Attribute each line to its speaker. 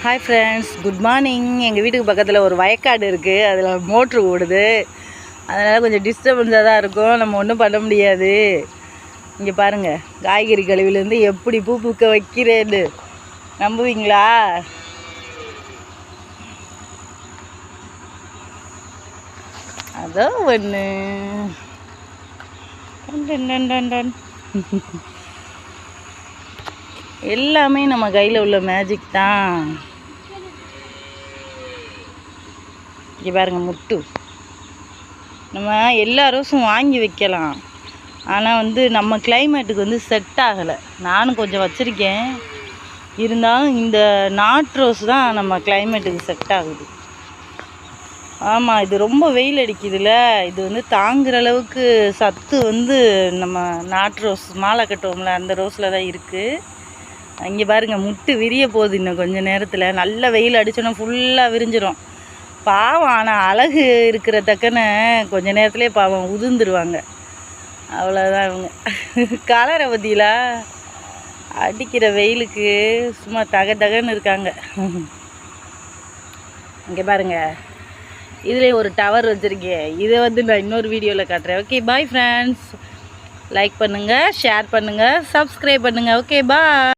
Speaker 1: Hi friends, good morning. எங்கள் வீட்டுக்கு பக்கத்தில் ஒரு வயக்காடு இருக்குது, அதில் மோட்ரு ஓடுது. அதனால் கொஞ்சம் டிஸ்டர்பன்ஸாக தான் இருக்கும், நம்ம ஒன்றும் பண்ண முடியாது. இங்கே பாருங்கள், காய்கறி கழிவுலேருந்து எப்படி பூ பூக்க வைக்கிறேன்னு நம்புவீங்களா? அதோ ஒன்று எல்லாமே நம்ம கையில் உள்ள மேஜிக் தான். இங்கே பாருங்கள், முட்டு நம்ம எல்லா ரோஸும் வாங்கி வைக்கலாம், ஆனால் நம்ம கிளைமேட்டுக்கு செட் ஆகலை. நானும் கொஞ்சம் வச்சுருக்கேன், இருந்தாலும் இந்த நாட் ரோஸ் தான் நம்ம கிளைமேட்டுக்கு செட் ஆகுது. ஆமாம், இது ரொம்ப வெயில் அடிக்குதுல்ல, இது தாங்குகிற அளவுக்கு சத்து நம்ம நாட் ரோஸ் மாலை கட்டுவோம்ல அந்த ரோஸில் தான் இருக்குது. இங்கே பாருங்கள், முட்டு விரிய போகுது. இன்னும் கொஞ்சம் நேரத்தில் நல்ல வெயில் அடித்தோன்னா ஃபுல்லாக விரிஞ்சிடும். பாவம், ஆனால் அழகு இருக்கிற தக்கன கொஞ்ச நேரத்துலேயே பாவம் உதிர்ந்துருவாங்க. அவ்வளோதான் இவங்க. கலரை பற்றிலா அடிக்கிற வெயிலுக்கு சும்மா தகன்னு இருக்காங்க. இங்கே பாருங்கள், இதிலே ஒரு டவர் வச்சுருக்கேன். இதை நான் இன்னொரு வீடியோவில் காட்டுறேன். Okay, bye friends. லைக் பண்ணுங்கள், ஷேர் பண்ணுங்கள், சப்ஸ்கிரைப் பண்ணுங்கள். ஓகே, பாய்.